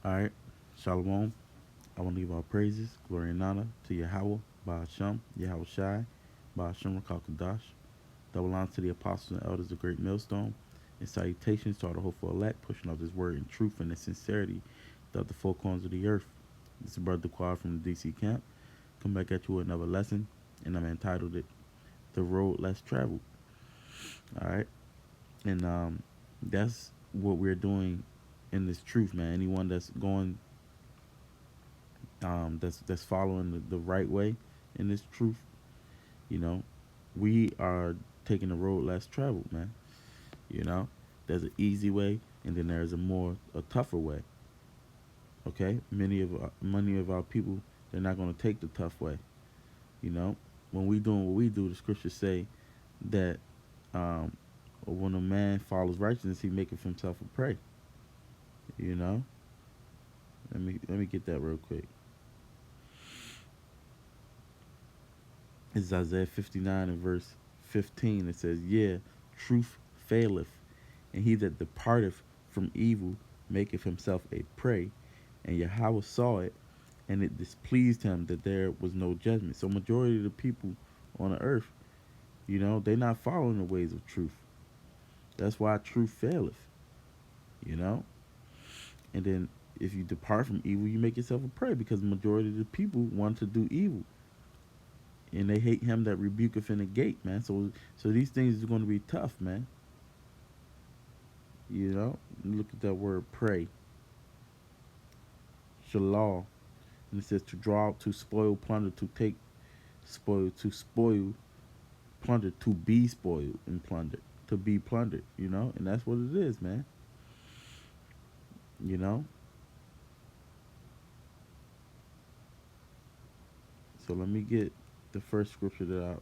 All right, Shalom. I want to give our praises, glory, and honor to Yahweh, Ba'ashem, Yahweh Shai, Ba'ashem Rakakadash. Double honor to the apostles and elders of Great Millstone, and salutations to all the hopeful elect, pushing out this word in truth and in sincerity throughout the four corners of the earth. This is Brother Quad from the DC camp. Come back at you with another lesson, and I'm entitled it The Road Less Traveled. All right, and that's what we're doing in this truth, man. Anyone that's going that's following the right way in this truth, you know, we are taking the road less traveled, man. You know, there's an easy way, and then there's a tougher way. Okay, many of our people, they're not going to take the tough way. You know, when we doing what we do, the scriptures say that um, when a man follows righteousness, he maketh himself a prey. You know, let me get that real quick. It's Isaiah 59 and verse 15. It says, "Yeah, truth faileth, and he that departeth from evil maketh himself a prey. And Yahweh saw it, and it displeased him that there was no judgment." So majority of the people on the earth, they're not following the ways of truth. That's why truth faileth, you know? And then if you depart from evil, you make yourself a prey, because the majority of the people want to do evil. And they hate him that rebuketh in the gate, man. So these things are going to be tough, man. You know, look at that word pray. Shalal. And it says to draw out, to spoil, plunder, to take spoil, to spoil, plunder, to be spoiled and plundered, to be plundered, and that's what it is, man. You know? So let me get the first scripture I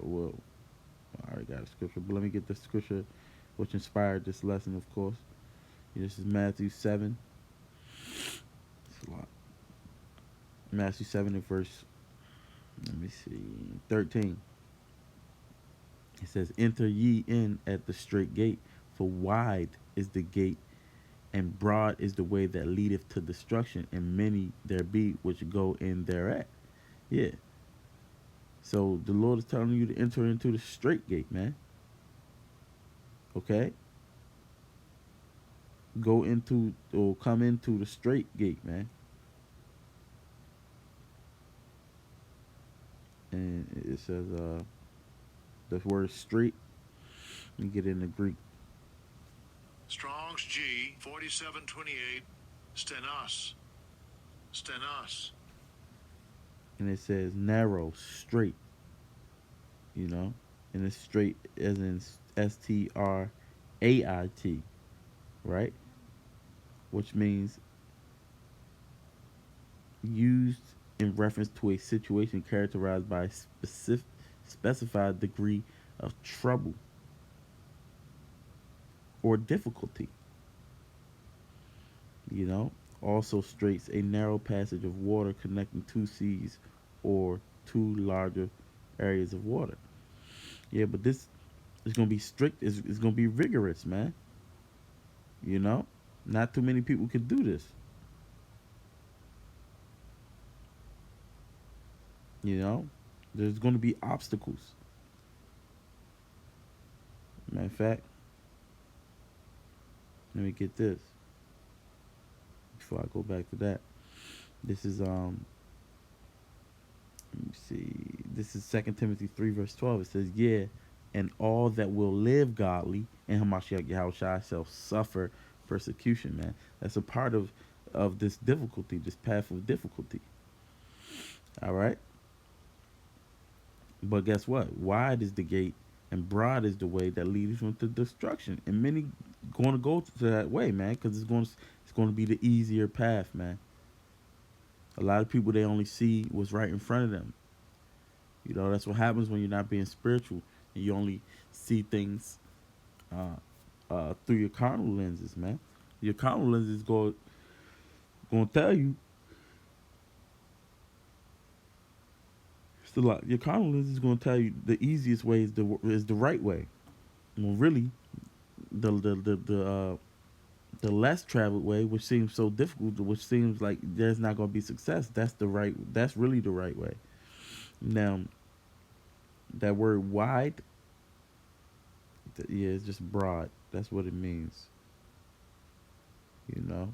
already got a scripture, but let me get the scripture which inspired this lesson, of course. This is Matthew 7. It's a lot. Matthew 7 and verse, let me see, 13. It says, "Enter ye in at the straight gate, for wide is the gate, and broad is the way that leadeth to destruction, and many there be which go in thereat." Yeah. So the Lord is telling you to enter into the straight gate, man. Okay? Go into, or come into the straight gate, man. And it says the word straight. Let me get it in the Greek. Strong's G 4728 stenos. Stenos. And it says narrow, straight. And it's straight as in STRAIT, right? Which means used in reference to a situation characterized by a specified degree of trouble or difficulty. Also straits a narrow passage of water connecting two seas or two larger areas of water. Yeah, but this is going to be strict. It's going to be rigorous, man. Not too many people can do this. There's going to be obstacles. Matter of fact, let me get this before I go back to that. This is let me see. This is 2 Timothy 3 verse 12. It says, "Yeah, and all that will live godly in Hamashiach Yahushua shall suffer persecution," man. That's a part of this difficulty, this path of difficulty. All right. But guess what? Wide is the gate, and broad is the way that leads them to destruction. And many going to go to that way, man, because it's going to be the easier path, man. A lot of people, they only see what's right in front of them. That's what happens when you're not being spiritual, and you only see things through your carnal lenses, man. Your carnal lenses going to tell you. Your carnal lens is going to tell you the easiest way is the right way. Well, really, the the less traveled way, which seems so difficult, which seems like there's not going to be success. That's the right. That's really the right way. Now, that word wide, yeah, it's just broad. That's what it means. You know,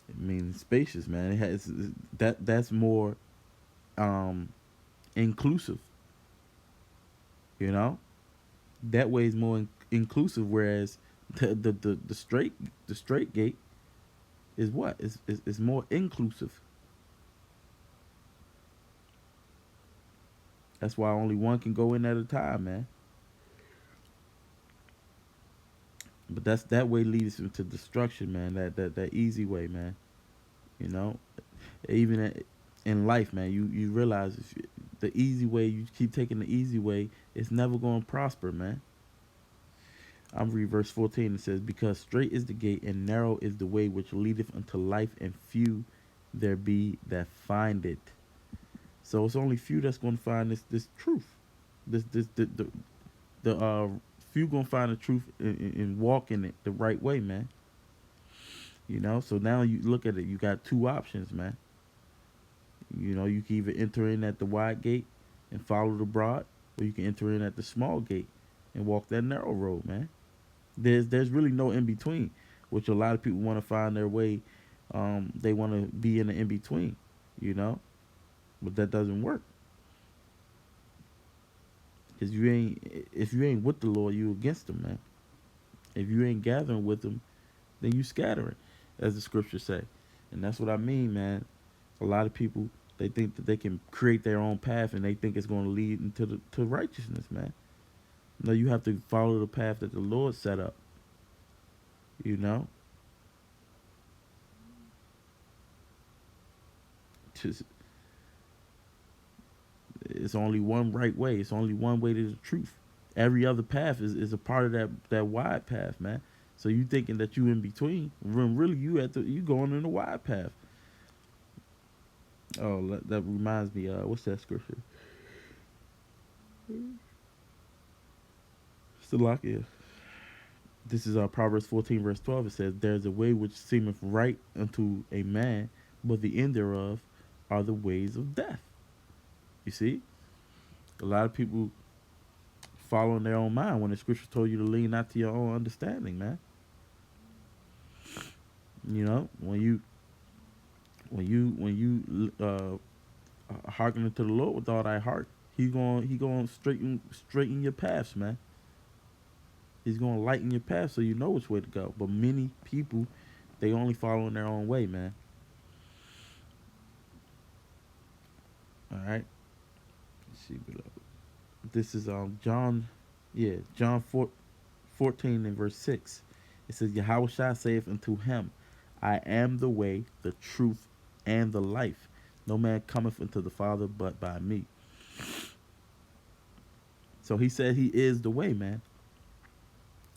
it means spacious, man. It has that. That's more um, inclusive. You know, that way is more inclusive. Whereas the straight gate is what is more inclusive. That's why only one can go in at a time, man. But that's that way leads to destruction, man. That easy way, man. You know, even in life, man, you realize if the easy way, you keep taking the easy way, it's never going to prosper, man. I'm read verse 14. It says, "Because straight is the gate and narrow is the way which leadeth unto life, and few there be that find it." So it's only few that's going to find this truth. This the few gonna find the truth and walk in it the right way, man. You know, so now you look at it, you got two options, man. You know, you can either enter in at the wide gate and follow the broad, or you can enter in at the small gate and walk that narrow road, man. There's really no in between, which a lot of people want to find their way. They want to be in the in between, you know, but that doesn't work. Cause you ain't if you ain't with the Lord, you against him, man. If you ain't gathering with him, then you scattering, as the scriptures say. And that's what I mean, man. A lot of people, they think that they can create their own path and they think it's going to lead into to righteousness, man. No, you have to follow the path that the Lord set up. You know, just it's only one right way. It's only one way to the truth. Every other path is a part of that wide path, man. So you thinking that you in between, when really you going in the wide path. Oh, that reminds me. What's that scripture? Salakia. This is Proverbs 14, verse 12. It says, "There's a way which seemeth right unto a man, but the end thereof are the ways of death." You see, a lot of people following their own mind when the scripture told you to lean not to your own understanding, man. You know, when you hearken to the Lord with all thy heart, he going straighten your paths, man. He's going to lighten your path so you know which way to go. But many people, they only following their own way, man. All right. Let's see below. This is John, yeah, John 14 and verse 6. It says, "Yahweh Shai saith unto him, I am the way, the truth, and the life. No man cometh unto the Father but by me." So he said he is the way, man.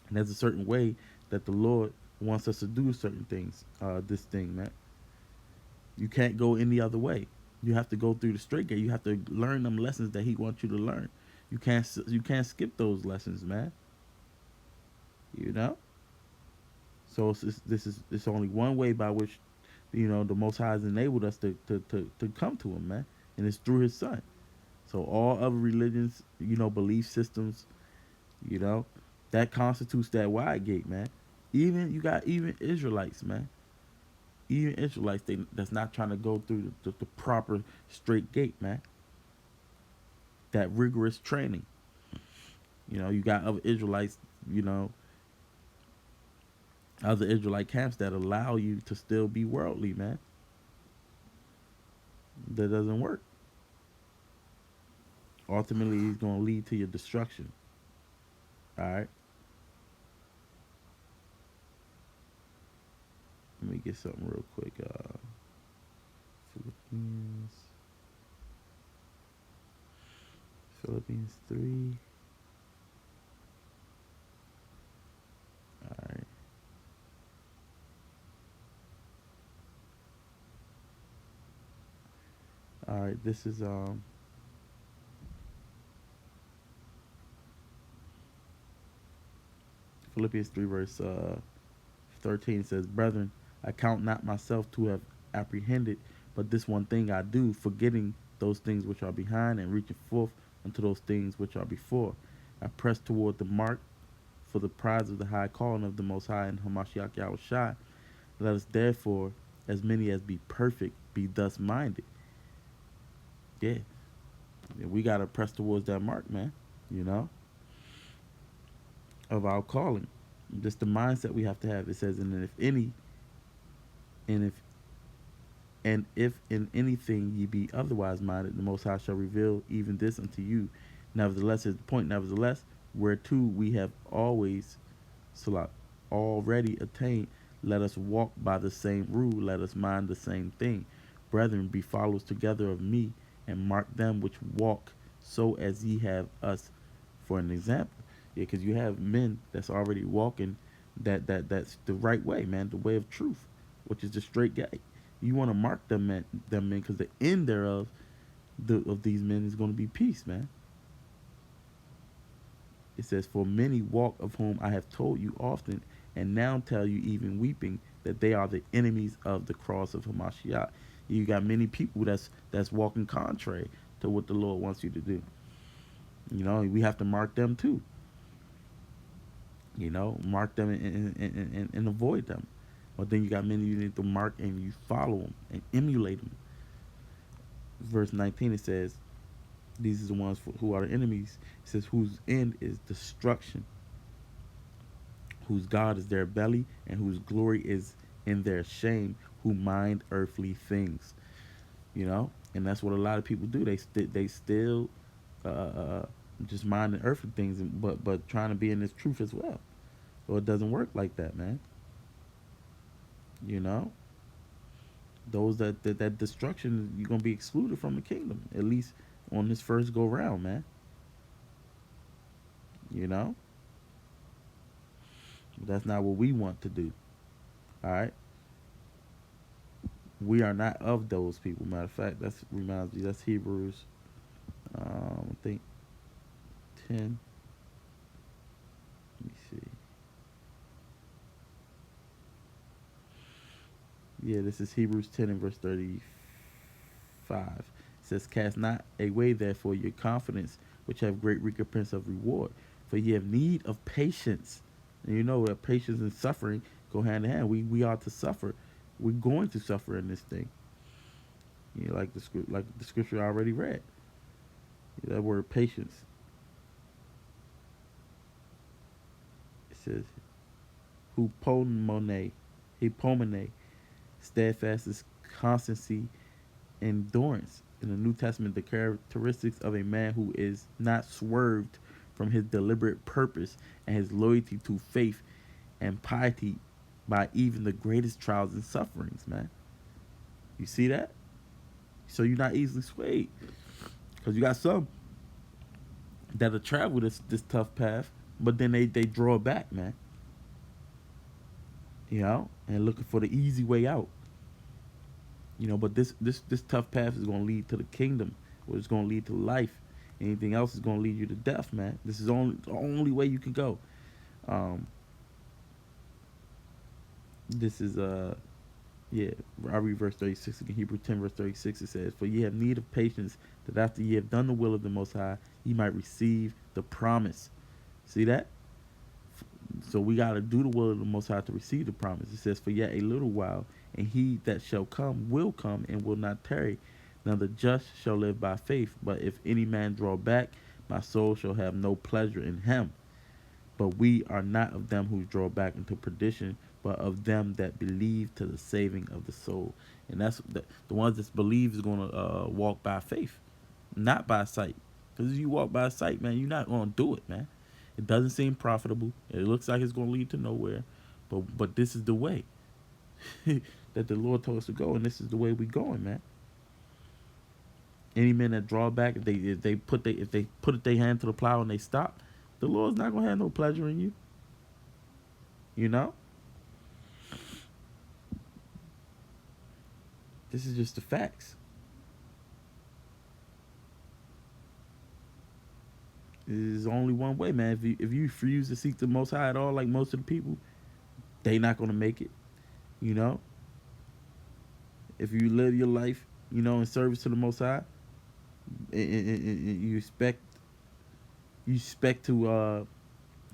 And there's a certain way that the Lord wants us to do certain things. This thing, man. You can't go any other way. You have to go through the straight gate. You have to learn them lessons that He wants you to learn. You can't skip those lessons, man. You know. So it's only one way by which, the Most High has enabled us to come to Him, man, and it's through His Son. So all other religions, belief systems, you know, that constitutes that wide gate, man. Even you got even Israelites, man. Even Israelites, that's not trying to go through the proper straight gate, man. That rigorous training. You got other Israelites, you know, other Israelite camps that allow you to still be worldly, man. That doesn't work. Ultimately, it's going to lead to your destruction. All right. Let me get something real quick. Philippians, Philippians 3. All right. All right. This is Philippians 3 verse 13 says, "Brethren, I count not myself to have apprehended, but this one thing I do, forgetting those things which are behind and reaching forth unto those things which are before. I press toward the mark for the prize of the high calling of the Most High in Hamashiach Yahushua. Let us therefore, as many as be perfect, be thus minded." Yeah, we got to press towards that mark, man, you know, of our calling. Just the mindset we have to have. It says, and if any, and if in anything ye be otherwise minded, the Most High shall reveal even this unto you. Nevertheless, is the point. Nevertheless, whereto we have always, Salat, already attained, let us walk by the same rule. Let us mind the same thing. Brethren, be followers together of me, and mark them which walk so as ye have us for an example. Yeah, because you have men that's already walking that's the right way, man, the way of truth, which is the straight gate. You want to mark them men, because the end thereof of these men is going to be peace, man. It says, "For many walk of whom I have told you often, and now tell you even weeping, that they are the enemies of the cross of Hamashiach." You got many people that's walking contrary to what the Lord wants you to do. You know, we have to mark them too. You know, mark them and avoid them. But then you got many you need to mark and you follow them and emulate them. Verse 19 it says, "These are the ones who are the enemies." It says, "Whose end is destruction, whose God is their belly, and whose glory is in their shame, who mind earthly things." You know, and that's what a lot of people do. They still just minding earthly things, but trying to be in this truth as well. Well, it doesn't work like that, man. You know, those that destruction, you're gonna be excluded from the kingdom, at least on this first go round, man. You know, that's not what we want to do. All right, we are not of those people. Matter of fact, that's reminds me. That's Hebrews. I think 10. Let me see. Yeah, this is Hebrews 10 and verse 35. It says, "Cast not away therefore your confidence, which have great recompense of reward. For ye have need of patience." And you know that patience and suffering go hand in hand. We are to suffer. We're going to suffer in this thing. You know, like the scripture I already read. That word patience. It says, "Hupomone, hipomene," steadfast is constancy, endurance. In the New Testament, the characteristics of a man who is not swerved from his deliberate purpose and his loyalty to faith and piety by even the greatest trials and sufferings, man. You see that? So you're not easily swayed. Because you got some that'll travel this tough path, but then they draw back, man. You know, and looking for the easy way out. You know, but this tough path is going to lead to the kingdom, or it's going to lead to life. Anything else is going to lead you to death, man. This is the only way you can go. This is yeah, I read verse 36 again. Hebrew 10 verse 36, it says, "For ye have need of patience, that after ye have done the will of the Most High, ye might receive the promise." See that? So we got to do the will of the Most High to receive the promise. It says, "For yet a little while, and he that shall come will come and will not tarry. Now the just shall live by faith. But if any man draw back, my soul shall have no pleasure in him. But we are not of them who draw back into perdition, but of them that believe to the saving of the soul." And that's the ones that believe is going to walk by faith, not by sight. Because if you walk by sight, man, you're not going to do it, man. It doesn't seem profitable. It looks like it's going to lead to nowhere. But this is the way that the Lord told us to go, and this is the way we're going, man. Any men that draw back, if they put their hand to the plow and they stop, the Lord's not gonna have no pleasure in you. You know? This is just the facts. There's only one way, man. If you refuse to seek the Most High at all, like most of the people, they not gonna make it. You know, if you live your life, in service to the Most High, and you expect to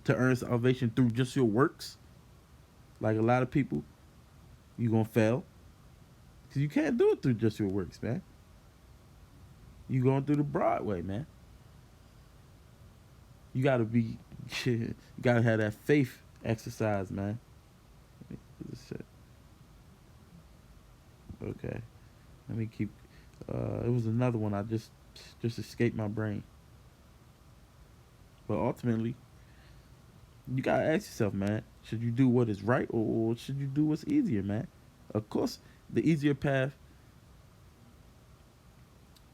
earn salvation through just your works, like a lot of people, you gonna fail because you can't do it through just your works, man. You going through the broad way, man. You gotta be, you gotta have that faith exercise, man. Okay, let me keep. It was another one I just escaped my brain, but ultimately, you gotta ask yourself, man. Should you do what is right, or should you do what's easier, man? Of course, the easier path.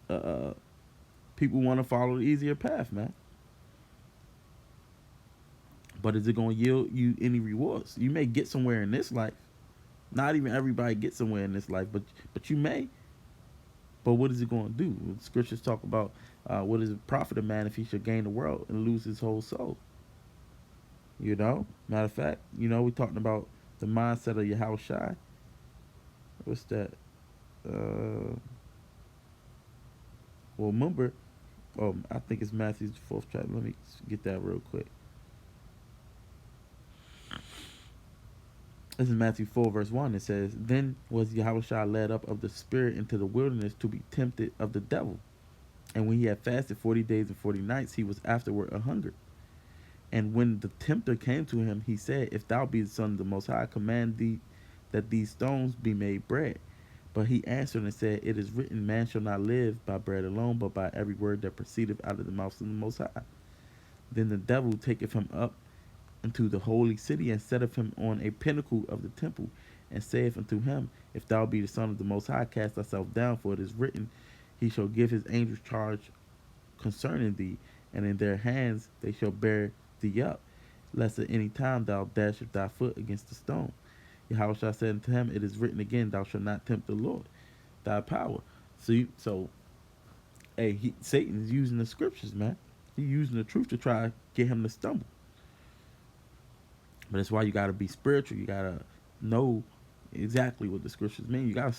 Uh, People want to follow the easier path, man. But is it gonna yield you any rewards? You may get somewhere in this life. Not even everybody gets somewhere in this life, but you may. But what is it going to do? The scriptures talk about what is it profit a man if he should gain the world and lose his whole soul. Matter of fact, we talking about the mindset of Yahweh Shai. What's that? Well, remember, I think it's Matthew's fourth chapter. Let me get that real quick. This is Matthew 4, verse 1. It says, Then was Yahushua led up of the Spirit into the wilderness to be tempted of the devil. And when he had fasted 40 days and 40 nights, he was afterward a hunger. And when the tempter came to him, he said, If thou be the Son of the Most High, command thee that these stones be made bread. But he answered and said, It is written, Man shall not live by bread alone, but by every word that proceedeth out of the mouth of the Most High. Then the devil taketh him up into the holy city, and setteth him on a pinnacle of the temple, and saith unto him, If thou be the Son of the Most High, cast thyself down, for it is written, He shall give his angels charge concerning thee, and in their hands they shall bear thee up, lest at any time thou dashest thy foot against a stone. Yahweh said unto him, It is written again, Thou shalt not tempt the Lord thy power. So hey, Satan is using the scriptures, man. He's using the truth to try to get him to stumble. But that's why you gotta be spiritual. You gotta know exactly what the scriptures mean. You gotta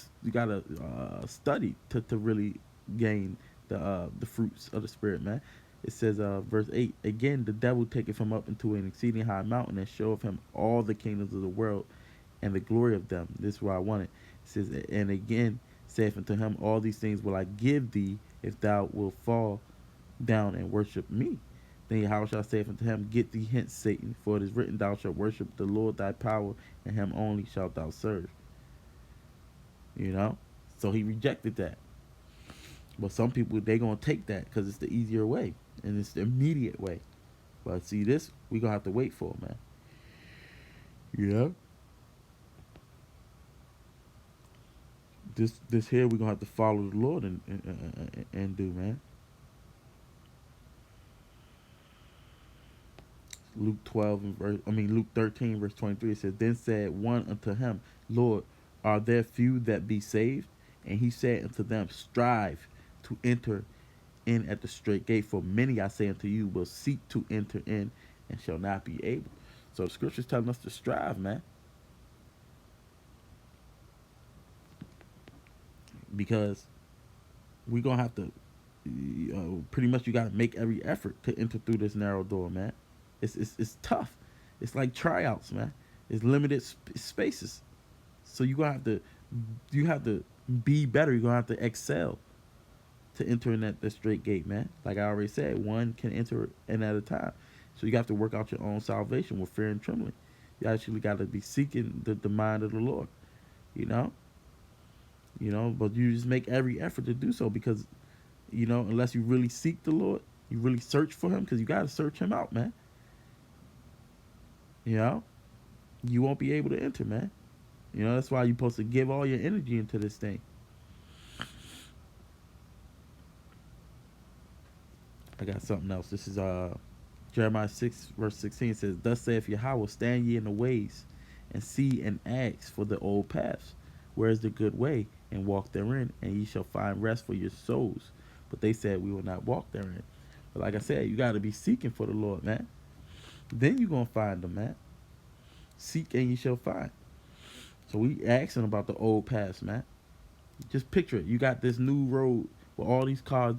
study to really gain the fruits of the spirit, man. It says, verse 8, Again the devil taketh him up into an exceeding high mountain, and showeth him all the kingdoms of the world and the glory of them. This is where I want it. It says, And again saith unto him, All these things will I give thee, if thou wilt fall down and worship me. Then Yahushua saith unto him, Get thee hence, Satan, for it is written, Thou shalt worship the Lord thy power, and him only shalt thou serve. So he rejected that. But some people, they going to take that because it's the easier way, and it's the immediate way. But see, this, we going to have to wait for, man. Yeah. This here, we going to have to follow the Lord and do, man. Luke 13, verse 23, it says, Then said one unto him, Lord, are there few that be saved? And he said unto them, Strive to enter in at the straight gate, for many, I say unto you, will seek to enter in and shall not be able. So the scripture's telling us to strive, man. Because we're going to have to, pretty much you got to make every effort to enter through this narrow door, man. It's tough. It's like tryouts, man. It's limited spaces. So you have to be better. You're gonna have to excel to enter in that straight gate, man. Like I already said, one can enter in at a time. So you have to work out your own salvation with fear and trembling. You actually got to be seeking the mind of the Lord. You know. But you just make every effort to do so because, unless you really seek the Lord, you really search for Him, because you got to search Him out, man. You won't be able to enter, man. That's why you're supposed to give all your energy into this thing. I got something else. This is Jeremiah 6, verse 16 says, Thus saith Yahweh, stand ye in the ways, and see and ask for the old paths. Where is the good way? And walk therein, and ye shall find rest for your souls. But they said, We will not walk therein. But like I said, you got to be seeking for the Lord, man. Then you gonna find them, man. Seek and you shall find. So we asking about the old paths, man. Just picture it. You got this new road with all these cars.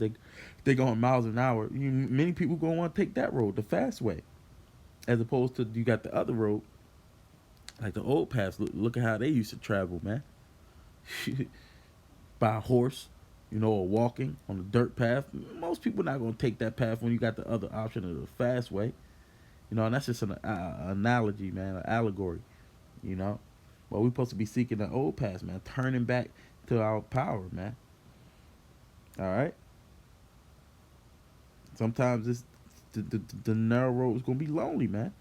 They going miles an hour. Many people gonna want to take that road, the fast way, as opposed to you got the other road, like the old paths. Look at how they used to travel, man. By a horse, or walking on the dirt path. Most people not gonna take that path when you got the other option of the fast way. And that's just an analogy, man, an allegory. You know, well, we're supposed to be seeking the old path, man, turning back to our power, man. All right. Sometimes the narrow road is gonna be lonely, man.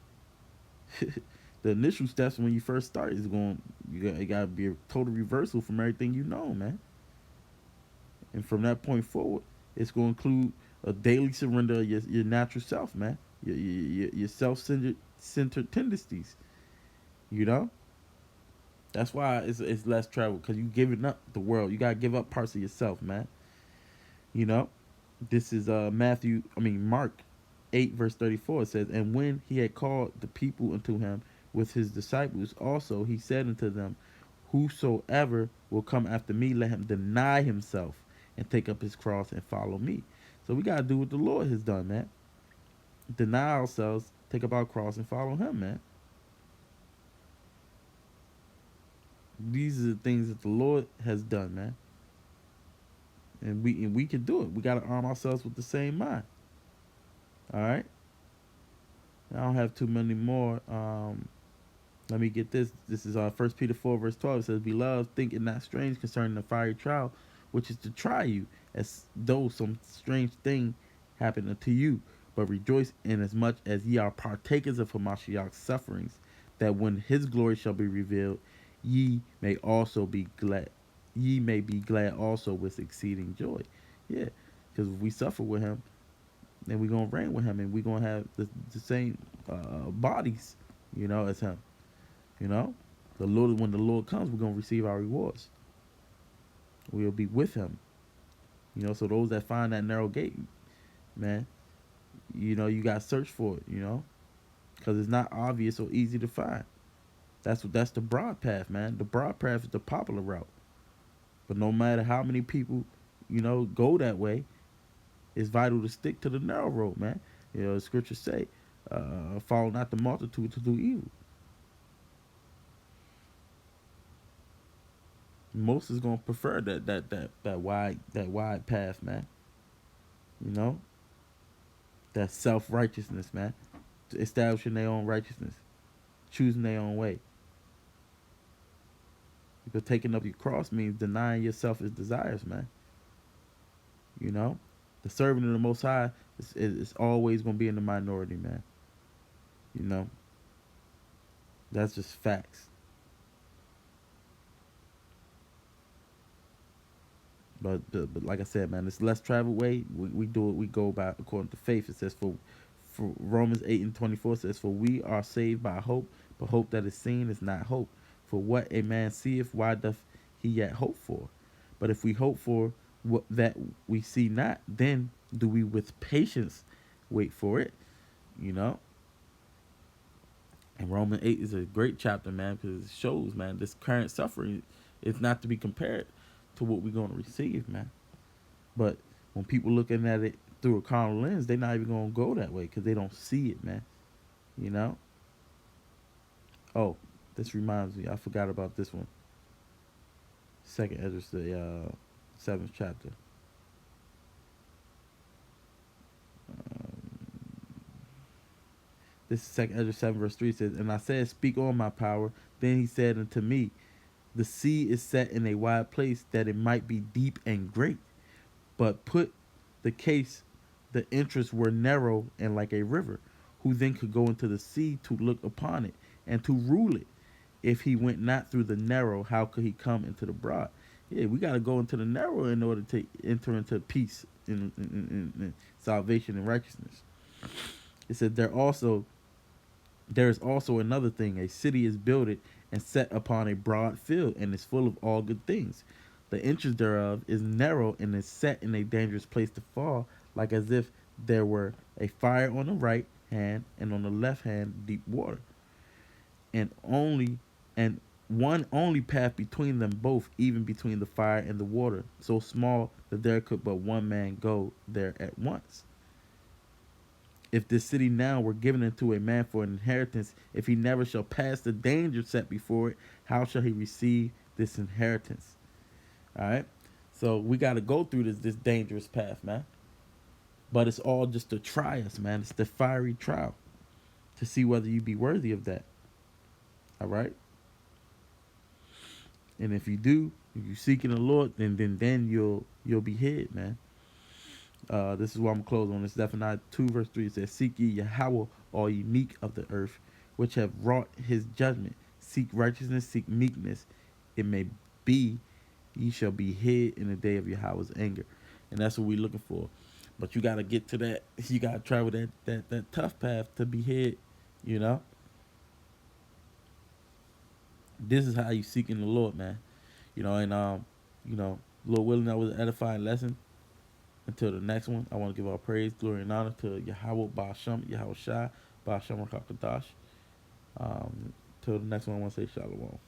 The initial steps when you first start is going it gotta be a total reversal from everything you know, man. And from that point forward, it's gonna include a daily surrender of your natural self, man. Your self-centered tendencies. You know, that's why it's less travel because you giving up the world. You gotta give up parts of yourself, man. You know, this is Mark 8 verse 34. It says, and when he had called the people unto him with his disciples, also he said unto them, whosoever will come after me, let him deny himself and take up his cross and follow me. So we gotta do what the Lord has done, man. Deny ourselves, take up our cross, and follow him, man. These are the things that the Lord has done, man. And we can do it. We gotta arm ourselves with the same mind. All right. I don't have too many more. Let me get this. This is 1 Peter 4 verse 12. It says, beloved, think it not strange concerning the fiery trial, which is to try you, as though some strange thing happened unto you. But rejoice inasmuch as ye are partakers of Hamashiach's sufferings, that when his glory shall be revealed, ye may also be glad. Ye may be glad also with exceeding joy. Yeah, because if we suffer with him, then we're going to reign with him, and we're going to have the same bodies, as him. The Lord, when the Lord comes, we're going to receive our rewards. We'll be with him. So those that find that narrow gate, man, you got to search for it, because it's not obvious or easy to find. That's the broad path, man. The broad path is the popular route. But no matter how many people, go that way, it's vital to stick to the narrow road, man. The scriptures say, follow not the multitude to do evil. Most is gonna prefer that wide path, man. You know, that self righteousness, man. Establishing their own righteousness, choosing their own way. Because taking up your cross means denying yourself his desires, man. The servant of the Most High is always gonna be in the minority, man. You know, that's just facts. But like I said, man, this less traveled way, we do it. We go by according to faith. It says for Romans 8:24 says, for we are saved by hope, but hope that is seen is not hope. For what a man seeth, why doth he yet hope for? But if we hope for what that we see not, then do we with patience wait for it? And Romans 8 is a great chapter, man, because it shows, man, this current suffering is not to be compared to what we're going to receive, man. But when people looking at it through a carnal lens, they're not even going to go that way because they don't see it, man. Oh, this reminds me. I forgot about this one. Second Ezra, the 7th chapter. This is Second Ezra 7 verse 3 says, and I said, speak on my power. Then he said unto me, the sea is set in a wide place that it might be deep and great. But put the case, the entrance were narrow and like a river. Who then could go into the sea to look upon it and to rule it? If he went not through the narrow, how could he come into the broad? Yeah, we got to go into the narrow in order to enter into peace and salvation and righteousness. It said there is also another thing. A city is builded and set upon a broad field, and is full of all good things. The entrance thereof is narrow and is set in a dangerous place to fall, like as if there were a fire on the right hand, and on the left hand deep water, and only and one only path between them both, even between the fire and the water, so small that there could but one man go there at once. If this city now were given unto a man for an inheritance, if he never shall pass the danger set before it, how shall he receive this inheritance? All right. So we got to go through this dangerous path, man. But it's all just to try us, man. It's the fiery trial to see whether you be worthy of that. All right. And if you do, if you seeking the Lord, then you'll be hid, man. This is what I'm gonna close on. This Zephaniah 2 verse 3. It says, "Seek ye Yahweh, all ye meek of the earth, which have wrought His judgment. Seek righteousness, seek meekness. It may be ye shall be hid in the day of Yahweh's anger." And that's what we're looking for. But you gotta get to that. You gotta travel that tough path to be hid. You know, this is how you seeking the Lord, man. You know, Lord willing, that was an edifying lesson. Until the next one, I want to give all praise, glory, and honor to Yahweh Ba'Shem, Yahweh Shai, Ba'Shem Rakakadash. Till the next one, I want to say Shalom.